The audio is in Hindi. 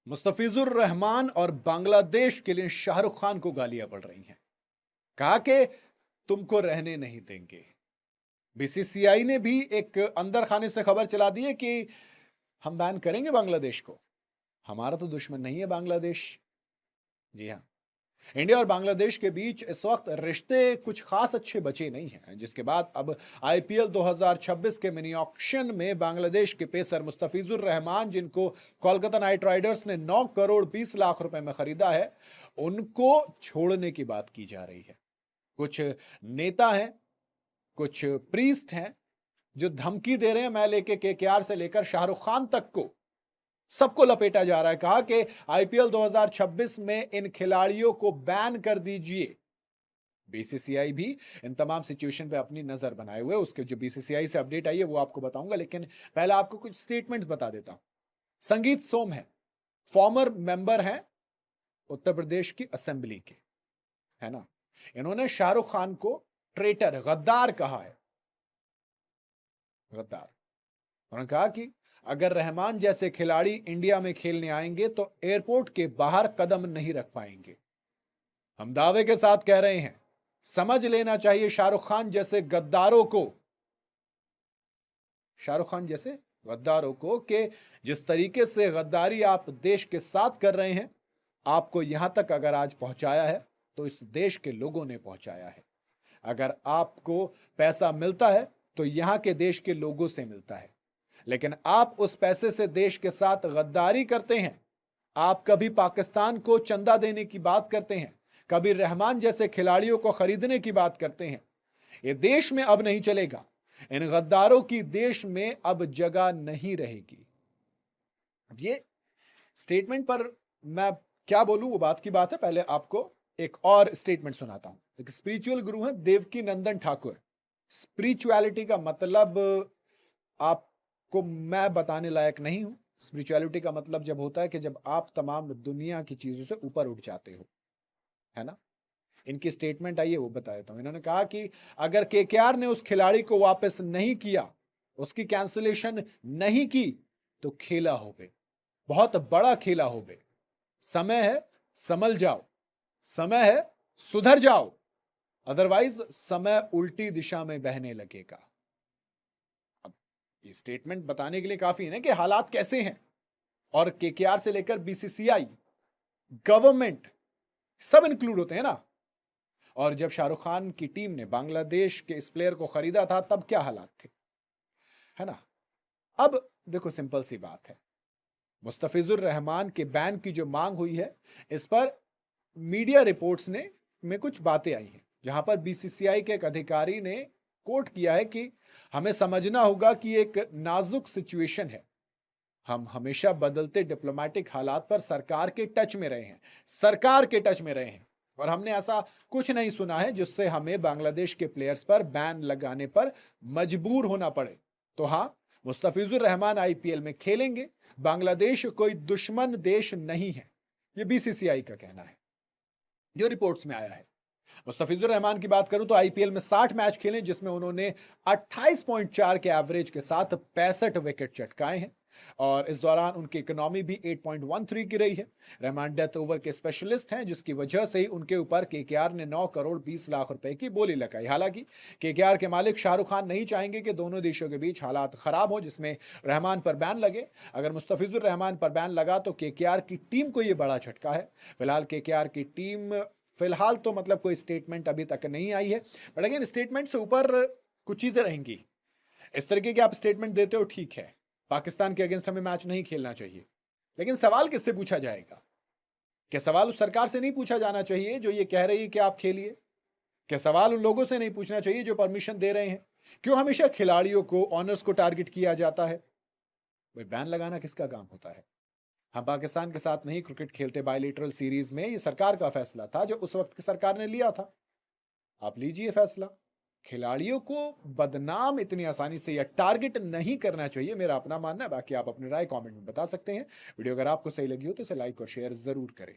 मुस्तफिजुर रहमान और बांग्लादेश के लिए शाहरुख खान को गालियां पड़ रही हैं। कहा कि तुमको रहने नहीं देंगे। बीसीसीआई ने भी एक अंदर खाने से खबर चला दी है कि हम बैन करेंगे बांग्लादेश को। हमारा तो दुश्मन नहीं है बांग्लादेश। जी हाँ, इंडिया और बांग्लादेश के बीच इस वक्त रिश्ते कुछ खास अच्छे बचे नहीं हैं, जिसके बाद अब आईपीएल 2026 के मिनी ऑक्शन में बांग्लादेश के पेसर मुस्तफिजुर रहमान, जिनको कोलकाता नाइट राइडर्स ने 9 करोड़ 20 लाख रुपए में खरीदा है, उनको छोड़ने की बात की जा रही है। कुछ नेता हैं, कुछ प्रीस्ट हैं जो धमकी दे रहे हैं। मैं लेके केकेआर से लेकर शाहरुख खान तक को सबको लपेटा जा रहा है। कहा कि आईपीएल 2026 में इन खिलाड़ियों को बैन कर दीजिए। बीसीसीआई भी इन तमाम सिचुएशन पे अपनी नजर बनाए हुए। उसके जो बीसीसीआई से अपडेट आई है वो आपको बताऊंगा, लेकिन पहले आपको कुछ स्टेटमेंट्स बता देता हूं। संगीत सोम है, फॉर्मर मेंबर हैं उत्तर प्रदेश की असेंबली के, है ना। इन्होंने शाहरुख खान को ट्रेटर, गद्दार कहा है। गद्दार। उन्होंने कहा कि अगर रहमान जैसे खिलाड़ी इंडिया में खेलने आएंगे तो एयरपोर्ट के बाहर कदम नहीं रख पाएंगे। हम दावे के साथ कह रहे हैं, समझ लेना चाहिए शाहरुख खान जैसे गद्दारों को, कि जिस तरीके से गद्दारी आप देश के साथ कर रहे हैं, आपको यहां तक अगर आज पहुंचाया है तो इस देश के लोगों ने पहुंचाया है। अगर आपको पैसा मिलता है तो यहां के देश के लोगों से मिलता है, लेकिन आप उस पैसे से देश के साथ गद्दारी करते हैं। आप कभी पाकिस्तान को चंदा देने की बात करते हैं, कभी रहमान जैसे खिलाड़ियों को खरीदने की बात करते हैं। ये देश में अब नहीं चलेगा। इन गद्दारों की देश में अब जगह नहीं रहेगी। अब ये स्टेटमेंट पर मैं क्या बोलूं वो बात की बात है। पहले आपको एक और स्टेटमेंट सुनाता हूं। एक स्पिरिचुअल गुरु हैं देवकी नंदन ठाकुर। स्पिरिचुअलिटी का मतलब आपको मैं बताने लायक नहीं हूं। स्पिरिचुअलिटी का मतलब जब होता है कि जब आप तमाम दुनिया की चीजों से ऊपर उठ जाते हो, है ना। इनकी स्टेटमेंट आई है, वो बता देता हूं। इन्होंने कहा कि अगर केकेआर ने उस खिलाड़ी को वापस नहीं किया, उसकी कैंसिलेशन नहीं की, तो खेला हो बे, बहुत बड़ा खेला हो बे। समय है संभल जाओ, समय है सुधर जाओ, अदरवाइज समय उल्टी दिशा में बहने लगेगा। अब ये स्टेटमेंट बताने के लिए काफी है ना कि हालात कैसे हैं। और केकेआर से लेकर बीसीसीआई, गवर्नमेंट, सब इंक्लूड होते हैं ना। और जब शाहरुख खान की टीम ने बांग्लादेश के इस प्लेयर को खरीदा था तब क्या हालात थे, है ना। अब देखो, सिंपल सी बात है, मुस्तफिजुर रहमान के बैन की जो मांग हुई है, इस पर मीडिया रिपोर्ट्स में कुछ बातें आई हैं, जहां पर बीसीसीआई के एक अधिकारी ने कोट किया है कि हमें समझना होगा कि एक नाजुक सिचुएशन है। हम हमेशा बदलते डिप्लोमेटिक हालात पर सरकार के टच में रहे हैं, और हमने ऐसा कुछ नहीं सुना है जिससे हमें बांग्लादेश के प्लेयर्स पर बैन लगाने पर मजबूर होना पड़े। तो हां, मुस्तफिजुर रहमान आईपीएल में खेलेंगे। बांग्लादेश कोई दुश्मन देश नहीं है, यह बीसीसीआई का कहना है, जो रिपोर्ट्स में आया है। मुस्तफिजुर रहमान की बात करूं तो आईपीएल में 60 मैच खेले, जिसमें उन्होंने 28.4 के एवरेज के साथ 65 विकेट चटकाए हैं, और इस दौरान उनकी इकोनॉमी भी 8.13 की रही है। रहमान डेथ ओवर के स्पेशलिस्ट हैं, जिसकी वजह से ही उनके ऊपर केकेआर ने 9 करोड़ 20 लाख रुपए की बोली लगाई। हालांकि केकेआर के मालिक शाहरुख खान नहीं चाहेंगे कि दोनों देशों के बीच हालात खराब हो जिसमें रहमान पर बैन लगे। अगर मुस्तफिजुर रहमान पर बैन लगा तो केकेआर की टीम को यह बड़ा झटका है। फिलहाल केकेआर की टीम तो मतलब कोई स्टेटमेंट अभी तक नहीं आई है, बट अगेन स्टेटमेंट से ऊपर कुछ चीजें रहेंगी। इस तरीके के आप स्टेटमेंट देते हो, ठीक है, पाकिस्तान के अगेंस्ट हमें मैच नहीं खेलना चाहिए, लेकिन सवाल किससे पूछा जाएगा? क्या सवाल उस सरकार से नहीं पूछा जाना चाहिए जो ये कह रही है कि आप खेलिए? क्या सवाल उन लोगों से नहीं पूछना चाहिए जो परमिशन दे रहे हैं? क्यों हमेशा खिलाड़ियों को, ऑनर्स को टारगेट किया जाता है? भाई, बैन लगाना किसका काम होता है? हम पाकिस्तान के साथ नहीं क्रिकेट खेलते बायलैटरल सीरीज में, ये सरकार का फैसला था जो उस वक्त की सरकार ने लिया था। आप लीजिए फैसला। खिलाड़ियों को बदनाम इतनी आसानी से या टारगेट नहीं करना चाहिए, मेरा अपना मानना है। बाकी आप अपनी राय कमेंट में बता सकते हैं। वीडियो अगर आपको सही लगी हो तो इसे लाइक और शेयर जरूर करें।